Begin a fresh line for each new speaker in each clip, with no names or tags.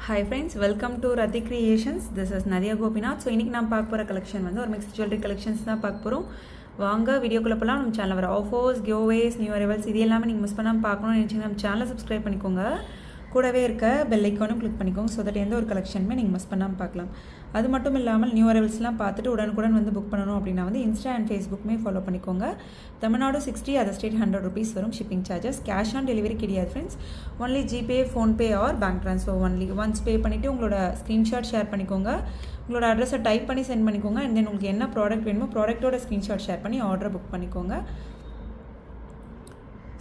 Hi friends, welcome to Rathi Creations. This is Nadia Gopinath. So இன்னைக்கு நான் பார்க்க போற கலெக்ஷன் வந்து ஒரு மிக்ஸ்ட் ஜுவல்லரி கலெக்ஷன்ஸ் தான் பார்க்க போறோம். வாங்க வீடியோக்குள்ள போலாம். நம்ம சேனல்ல வர ஆஃபர்ஸ், கிவ்அவேஸ், நியூ அரைவல்ஸ் இது எல்லாமே நீங்க மிஸ் பண்ணாம பார்க்கணும்னு நினைச்சீங்கன்னா நம்ம சேனலை சப்ஸ்கிரைப் பண்ணிக்கோங்க. கூடவே இருக்க பெல் ஐகானும் கிளிக் பண்ணிக்கோங்க. ஸோ தட் எந்த ஒரு கலெக்ஷனுமே நீங்கள் மிஸ் பண்ணாமல் பார்க்கலாம். அது மட்டும் இல்லாமல் நியூ அரைவல்ஸ்லாம் பார்த்துட்டு உடனுக்குடன் வந்து புக் பண்ணணும் அப்படின்னா வந்து இன்ஸ்டா அண்ட் ஃபேஸ்புக்குமே ஃபாலோ பண்ணிக்கோங்க. தமிழ்நாடு 60, அதர் ஸ்டேட் 100 rupees வரும் shipping charges. Cash on delivery கிடையாது friends. Only GPay, PhonePe or bank transfer only. Once pay பண்ணிவிட்டு உங்களோட ஸ்க்ரீன்ஷாட் ஷேர் பண்ணிக்கோங்க. உங்களோட அட்ரஸை டைப் பண்ணி சென்ட் பண்ணிக்கோங்க. அண்ட் தென் உங்களுக்கு என்ன ப்ராடக்ட் வேணுமோ ப்ராடக்ட்டோட ஸ்க்ரீன்ஷாட் ஷேர் பண்ணி ஆர்டரை புக் பண்ணிக்கோங்க.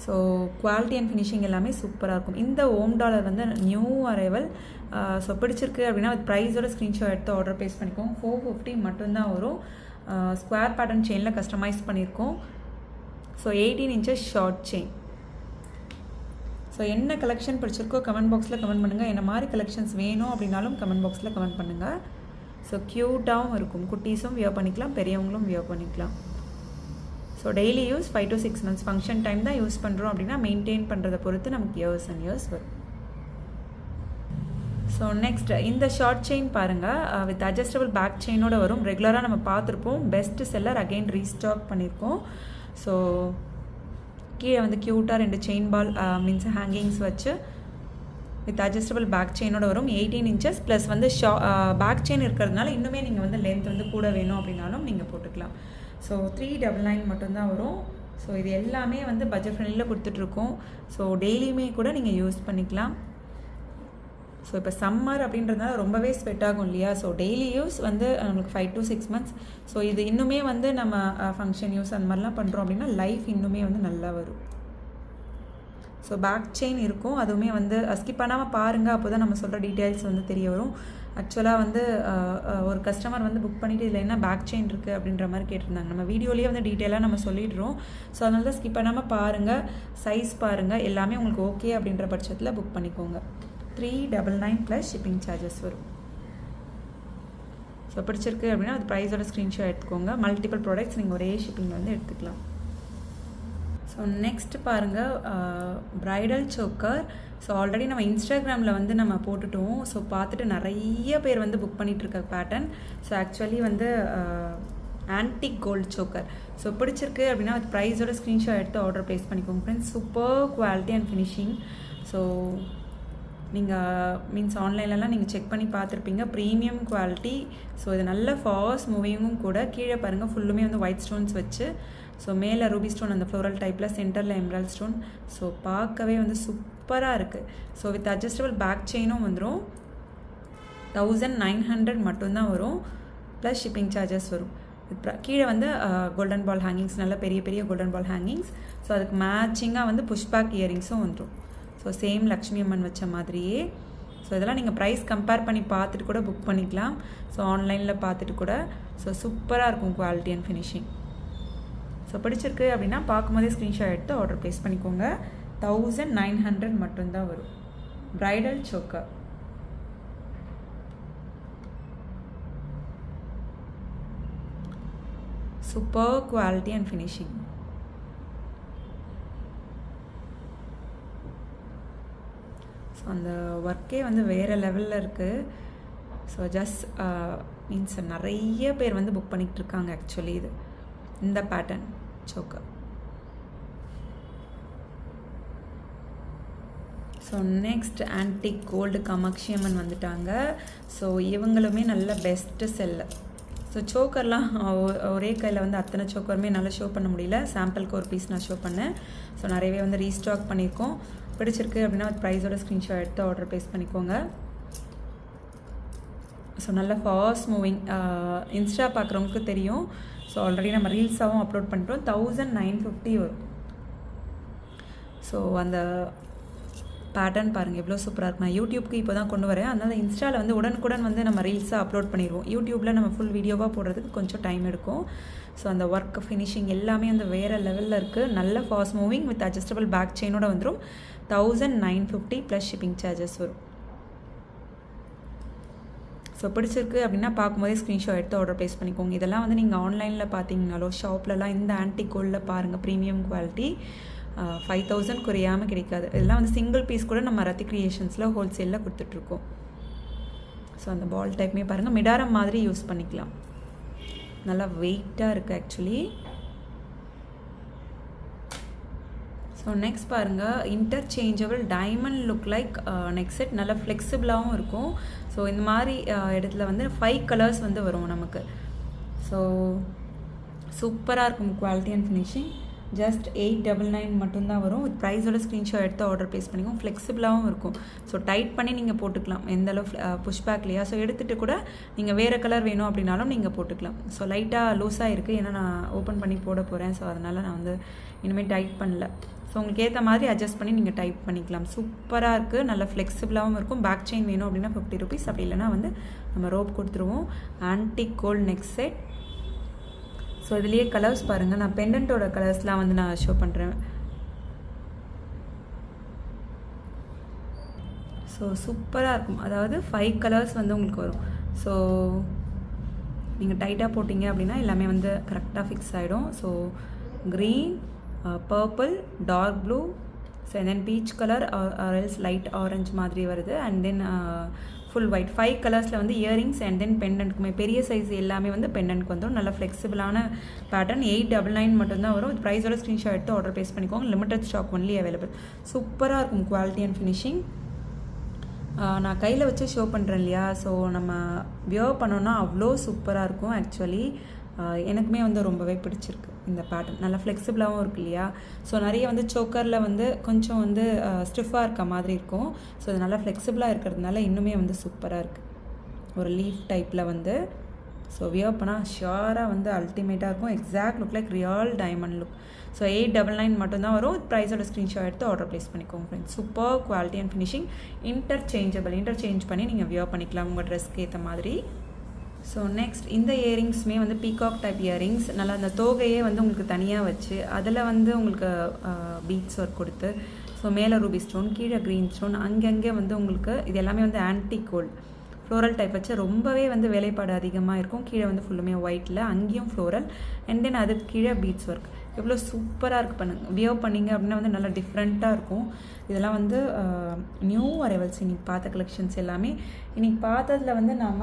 ஸோ குவாலிட்டி அண்ட் ஃபினிஷிங் எல்லாமே சூப்பராக இருக்கும். இந்த ஓம் டாலர் வந்து நியூ அரைவல். ஸோ பிடிச்சிருக்கு அப்படின்னா அது ப்ரைஸோட ஸ்க்ரீன்ஷாட் எடுத்து ஆர்டர் ப்ளேஸ் பண்ணிக்கோங்க. 450 மட்டும்தான் வரும். ஸ்கொயர் பேட்டர்ன் செயினில் கஸ்டமைஸ் பண்ணியிருக்கோம். So 18 inches short chain. So என்ன கலெக்ஷன் பிடிச்சிருக்கோ கமெண்ட் பாக்ஸில் கமெண்ட் பண்ணுங்கள். என்ன மாதிரி கலெக்ஷன்ஸ் வேணும் அப்படின்னாலும் கமெண்ட் பாக்ஸில் கமெண்ட் பண்ணுங்கள். ஸோ க்யூட்டாகவும் இருக்கும். குட்டீஸும் வியர் பண்ணிக்கலாம், பெரியவங்களும் வியர் பண்ணிக்கலாம். So daily use 5 to 6 months function time தான் யூஸ் பண்ணுறோம் அப்படின்னா மெயின்டைன் பண்ணுறதை பொறுத்து நமக்கு இயர்ஸ் அண்ட் இயர்ஸ் வரும். ஸோ நெக்ஸ்ட் இந்த ஷார்ட் செயின் பாருங்கள், வித் அட்ஜஸ்டபிள் பேக் செயினோட வரும். ரெகுலராக நம்ம பார்த்துருப்போம். பெஸ்ட் செல்லர், அகெயின் ரீஸ்டாக் பண்ணியிருக்கோம். ஸோ கீழே வந்து க்யூட்டாக 2 செயின் பால் மீன்ஸ் ஹேங்கிங்ஸ் வச்சு வித் அட்ஜஸ்டபிள் பேக் செயினோட வரும். 18 inches ப்ளஸ் வந்து பேக் செயின் இருக்கிறதுனால இன்னுமே நீங்கள் வந்து லென்த் வந்து கூட வேணும் அப்படின்னாலும் நீங்கள் போட்டுக்கலாம். ஸோ 399 மட்டும்தான் வரும். ஸோ இது எல்லாமே வந்து பட்ஜெட் ஃப்ரெண்ட்லியில் கொடுத்துட்ருக்கோம். ஸோ டெய்லியுமே கூட நீங்கள் யூஸ் பண்ணிக்கலாம். ஸோ இப்போ சம்மர் அப்படின்றதுனால ரொம்பவே ஸ்வெட் ஆகும் இல்லையா? ஸோ டெய்லி யூஸ் வந்து நம்மளுக்கு 5 to 6 months. ஸோ இது இன்னுமே வந்து நம்ம ஃபங்க்ஷன் யூஸ் அந்த மாதிரிலாம் பண்ணுறோம் அப்படின்னா லைஃப் இன்னுமே வந்து நல்லா வரும். ஸோ பேக் செயின் இருக்கும். அதுவுமே வந்து ஸ்கிப் பண்ணாமல் பாருங்கள். அப்போ தான் நம்ம சொல்கிற டீட்டெயில்ஸ் வந்து தெரிய வரும். ஆக்சுவலாக வந்து ஒரு கஸ்டமர் வந்து புக் பண்ணிவிட்டு இதில் என்ன பேக் செயின் இருக்குது அப்படின்ற மாதிரி கேட்டிருந்தாங்க. நம்ம வீடியோலேயே வந்து டீட்டெயிலாக நம்ம சொல்லிடுறோம். ஸோ அதனால தான் ஸ்கிப் பண்ணாமல் பாருங்கள். சைஸ் பாருங்கள். எல்லாமே உங்களுக்கு ஓகே அப்படின்ற பட்சத்தில் புக் பண்ணிக்கோங்க. 399 ப்ளஸ் ஷிப்பிங் சார்ஜஸ் வரும். ஸோ பிடிச்சிருக்கு அப்படின்னா அது ப்ரைஸோட ஸ்க்ரீன்ஷாட் எடுத்துக்கோங்க. மல்டிபிள் ப்ராடக்ட்ஸ் நீங்கள் ஒரே ஷிப்பிங் வந்து எடுத்துக்கலாம். ஸோ நெக்ஸ்ட் பாருங்கள், ப்ரைடல் சோக்கர். ஸோ ஆல்ரெடி நம்ம இன்ஸ்டாகிராமில் வந்து நம்ம போட்டுட்டோம். ஸோ பார்த்துட்டு நிறைய பேர் வந்து புக் பண்ணிகிட்ருக்க பேட்டர்ன். ஸோ ஆக்சுவலி வந்து ஆன்டிக் கோல்டு சோக்கர். ஸோ பிடிச்சிருக்கு அப்படின்னா அது ப்ரைஸோட ஸ்க்ரீன்ஷாட் எடுத்து ஆர்டர் ப்ளேஸ் பண்ணிக்கோங்க friends. Super quality and finishing. So நீங்கள் மீன்ஸ் ஆன்லைன்லலாம் நீங்கள் செக் பண்ணி பார்த்துருப்பீங்க. Premium quality. ஸோ இது நல்ல ஃபாஸ்ட் மூவிங்கும் கூட. கீழே பாருங்கள் ஃபுல்லுமே வந்து ஒயிட் ஸ்டோன்ஸ் வச்சு, ஸோ மேலே ரூபி ஸ்டோன் அந்த ஃப்ளோரல் டைப்பில், சென்டரில் எம்ரால்ட் ஸ்டோன். ஸோ பார்க்கவே வந்து சூப்பராக இருக்குது. ஸோ வித் அட்ஜஸ்டபிள் பேக் செயினும் வந்துடும். 1900 மட்டும்தான் வரும். ப்ளஸ் ஷிப்பிங் சார்ஜஸ் வரும். கீழே வந்து கோல்டன் பால் ஹேங்கிங்ஸ், நல்ல பெரிய பெரிய கோல்டன் பால் ஹேங்கிங்ஸ். ஸோ அதுக்கு மேட்சிங்காக வந்து புஷ்பேக் இயரிங்ஸும் வந்துடும். ஸோ சேம் லக்ஷ்மி அம்மன் வச்ச மாதிரியே. ஸோ இதெல்லாம் நீங்கள் ப்ரைஸ் கம்பேர் பண்ணி பார்த்துட்டு கூட புக் பண்ணிக்கலாம். ஸோ ஆன்லைனில் பார்த்துட்டு கூட. ஸோ சூப்பராக இருக்கும் குவாலிட்டி அண்ட் ஃபினிஷிங். ஸோ பிடிச்சிருக்கு அப்படின்னா பார்க்கும்போதே ஸ்க்ரீன்ஷாட் எடுத்து ஆர்டர் ப்ளேஸ் பண்ணிக்கோங்க. 1900 மட்டும்தான் வரும். Bridal choker. Super quality and finishing. So அந்த ஒர்க்கே வந்து வேறு லெவலில் இருக்குது. ஸோ ஜஸ்ட் மீன்ஸ் நிறைய பேர் வந்து புக் பண்ணிகிட்டு இருக்காங்க ஆக்சுவலி இது இந்த pattern choker. So next antique gold Kamatchi Amman வந்துட்டாங்க. ஸோ இவங்களுமே நல்ல பெஸ்ட்டு செல்லர். ஸோ சோக்கர்லாம் ஒரே கையில் வந்து அத்தனை சோக்கருமே நல்லா ஷோ பண்ண முடியல. சாம்பிளுக்கு ஒரு பீஸ் நான் ஷோ பண்ணேன். ஸோ நிறையவே வந்து ரீஸ்டாக் பண்ணியிருக்கோம். பிடிச்சிருக்கு அப்படின்னா ப்ரைஸோட ஸ்க்ரீன்ஷாட் எடுத்து ஆர்டர் ப்ளேஸ் பண்ணிக்கோங்க. ஸோ நல்ல ஃபாஸ்ட் மூவிங். இன்ஸ்டா பார்க்குறவங்களுக்கு தெரியும். ஸோ ஆல்ரெடி நம்ம ரீல்ஸாகவும் அப்லோட் பண்ணிட்டோம். 1950 வரும். ஸோ அந்த பேட்டர்ன் பாருங்கள் எவ்வளோ சூப்பராக இருக்கும். நான் யூடியூப்க்கு இப்போ தான் கொண்டு வரேன். அதனால் இன்ஸ்டாவில் வந்து உடனுக்குடன் வந்து நம்ம ரீல்ஸாக அப்லோட் பண்ணிடுவோம். யூடியூப்பில் நம்ம ஃபுல் வீடியோவாக போடுறதுக்கு கொஞ்சம் டைம் எடுக்கும். ஸோ அந்த ஒர்க் ஃபினிஷிங் எல்லாமே வந்து வேறு லெவலில் இருக்குது. நல்ல fast moving with adjustable back செயினோட வந்துடும். 1950 ப்ளஸ் ஷிப்பிங் சார்ஜஸ் வரும். ஸோ பிடிச்சிருக்கு அப்படின்னா பார்க்கும்போதே ஸ்க்ரீன்ஷாட் எடுத்து ஆர்டர் ப்ளேஸ் பண்ணிக்கோங்க. இதெல்லாம் வந்து நீங்கள் ஆன்லைனில் பார்த்தீங்கனாலோ ஷாப்லலாம் இந்த ஆன்டிக் கோல்டில் பாருங்கள். Premium quality. 5000 குறையாமல் கிடைக்காது. இதெல்லாம் வந்து சிங்கிள் பீஸ் கூட நம்ம ரத்தி கிரியேஷன்ஸில் ஹோல்சேலில் கொடுத்துட்ருக்கோம். ஸோ அந்த பால் டைப்புமே பாருங்கள் மிடாரம் மாதிரி யூஸ் பண்ணிக்கலாம். நல்லா வெயிட்டாக இருக்குது ஆக்சுவலி. ஸோ நெக்ஸ்ட் பாருங்கள் interchangeable diamond look like neck set. நல்லா ஃப்ளெக்சிபிளாகவும் இருக்கும். ஸோ இந்த மாதிரி இடத்துல வந்து 5 கலர்ஸ் வந்து வரும் நமக்கு. ஸோ சூப்பராக இருக்கும் குவாலிட்டி அண்ட் ஃபினிஷிங். ஜஸ்ட் 899 மட்டும்தான் வரும். வித் ப்ரைஸோட ஸ்க்ரீன்ஷாட் எடுத்து ஆர்டர் ப்ளேஸ் பண்ணிக்கோங்க. ஃப்ளெக்சிபிளாகவும் இருக்கும். ஸோ டைட் பண்ணி நீங்கள் போட்டுக்கலாம் எந்த அளவு புஷ்பேக் இல்லையா. ஸோ எடுத்துகிட்டு கூட நீங்கள் வேறு கலர் வேணும் அப்படின்னாலும் நீங்கள் போட்டுக்கலாம். ஸோ லைட்டாக லூஸாக இருக்குது, ஏன்னா நான் ஓப்பன் பண்ணி போட போகிறேன். ஸோ அதனால் நான் வந்து இனிமேல் டைட் பண்ணல. ஸோ உங்களுக்கு ஏற்ற மாதிரி அட்ஜஸ்ட் பண்ணி நீங்கள் டைப் பண்ணிக்கலாம். சூப்பராக இருக்குது, நல்ல ஃப்ளெக்சிபிளாகவும் இருக்கும். பேக் செயின் வேணும் அப்படின்னா 50 rupees, அப்படி இல்லைனா வந்து நம்ம ரோப் கொடுத்துருவோம். Antique gold neck set. So இதுலேயே கலர்ஸ் பாருங்கள். நான் பெண்டன்ட்டோட கலர்ஸ்லாம் வந்து நான் ஷோ பண்ணுறேன். ஸோ சூப்பராக இருக்கும். அதாவது 5 கலர்ஸ் வந்து உங்களுக்கு வரும். ஸோ நீங்கள் டைட்டாக போட்டிங்க அப்படின்னா எல்லாமே வந்து கரெக்டாக ஃபிக்ஸ் ஆகிடும். So green, purple, dark blue, so then peach colour or else light orange மாதிரி வருது. And then full white. 5 கலர்ஸில் வந்து இயரிங்ஸ் அண்ட் தென் பெண்டன்ட்க்குமே பெரிய சைஸ் எல்லாமே வந்து பெண்டன்ட்க்கு வந்துடும். நல்ல ஃப்ளெக்சிபிளான பேட்டர்ன். 899 மட்டும்தான் வரும். இது ப்ரைஸோட ஸ்க்ரீன்ஷாட் எடுத்து ஆர்டர் ப்ளேஸ் பண்ணிக்கோங்க. Limited stock only available. சூப்பராக இருக்கும் குவாலிட்டி அண்ட் ஃபினிஷிங். நான் கையில் வச்சு ஷோ பண்ணுறேன் இல்லையா. ஸோ நம்ம வியர் பண்ணோன்னா அவ்வளோ சூப்பராக இருக்கும் ஆக்சுவலி. எனக்குமே வந்து ரொம்பவே பிடிச்சிருக்கு இந்த பேட்டர்ன். நல்லா ஃப்ளெக்சிபிளாகவும் இருக்கு இல்லையா. ஸோ நிறைய வந்து சோக்கரில் வந்து கொஞ்சம் வந்து ஸ்டிஃபாக இருக்க மாதிரி இருக்கும். ஸோ இது நல்லா ஃப்ளெக்சிபிளாக இருக்கிறதுனால இன்னுமே வந்து சூப்பராக இருக்குது. ஒரு லீஃப் டைப்பில் வந்து ஸோ வியர் பண்ணால் ஷியோராக வந்து அல்டிமேட்டாக இருக்கும். Exact look like real diamond look. So 899 மட்டும்தான் வரும். ப்ரைஸோட ஸ்க்ரீன்ஷாட் எடுத்து ஆர்டர் ப்ளேஸ் பண்ணிக்கோங்க friends. Super quality and finishing. Interchange பண்ணி நீங்கள் வியர் பண்ணிக்கலாம் உங்கள் ட்ரெஸ்க்கு ஏற்ற மாதிரி. ஸோ நெக்ஸ்ட் இந்த இயரிங்ஸுமே வந்து பீகாக் டைப் இயரிங்ஸ். நல்லா அந்த தோகையே வந்து உங்களுக்கு தனியாக வச்சு அதில் வந்து உங்களுக்கு பீட்ஸ் ஒர்க் கொடுத்து, ஸோ மேலே ரூபி ஸ்டோன், கீழே க்ரீன் ஸ்டோன், அங்கங்கே வந்து உங்களுக்கு இது எல்லாமே வந்து ஆன்டிக் கோல்ட் ஃப்ளோரல் டைப் வச்சு ரொம்பவே வந்து வேலைப்பாடு அதிகமாக இருக்கும். கீழே வந்து ஃபுல்லுமே ஒயிட்டில், அங்கேயும் ஃப்ளோரல் அண்ட் தென் அதுக்கு கீழே பீட்ஸ் ஒர்க். எவ்வளோ சூப்பராக இருக்குது பண்ணுங்கள். வியர் பண்ணிங்க அப்படின்னா வந்து நல்லா டிஃப்ரெண்ட்டாக இருக்கும். இதெல்லாம் வந்து நியூ அரைவல்ஸ். இன்றைக்கி பார்த்த கலெக்ஷன்ஸ் எல்லாமே. இன்றைக்கி பார்த்ததில் வந்து நாம்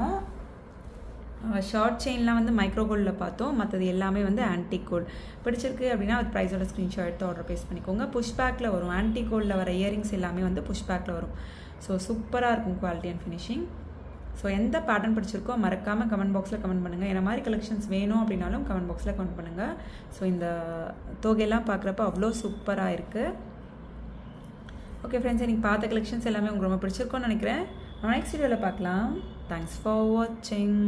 ஷார்ட் செயின்லாம் வந்து மைக்ரோ கோல்டில் பார்த்தோம். மற்றது எல்லாமே வந்து ஆன்டிக் கோல்டு. பிடிச்சிருக்கு அப்படின்னா அது ப்ரைஸோட ஸ்க்ரீன்ஷாட் எடுத்து ஆர்டர் ப்ளேஸ் பண்ணிக்கோங்க. புஷ் பேக்கில் வரும். ஆன்டிக் கோல்டில் வர இயரிங்ஸ் எல்லாமே வந்து புஷ் பேக்கில் வரும். ஸோ சூப்பராக இருக்கும் குவாலிட்டி அண்ட் ஃபினிஷிங். ஸோ எந்த பேட்டர்ன் பிடிச்சிருக்கோ மறக்காமல் கமெண்ட் பாக்ஸில் கமெண்ட் பண்ணுங்கள். என்ன மாதிரி கலெக்ஷன்ஸ் வேணும் அப்படின்னாலும் கமெண்ட் பாக்ஸில் கமெண்ட் பண்ணுங்கள். ஸோ இந்த தொகையெல்லாம் பார்க்குறப்ப அவ்வளோ சூப்பராக இருக்குது. ஓகே ஃப்ரெண்ட்ஸ், எனக்கு பார்த்த கலெக்ஷன்ஸ் எல்லாமே உங்களுக்கு ரொம்ப பிடிச்சிருக்கோன்னு நினைக்கிறேன். நம்ம நெக்ஸ்ட் வீடியோவில் பார்க்கலாம். தேங்க்ஸ் ஃபார் வாட்சிங்.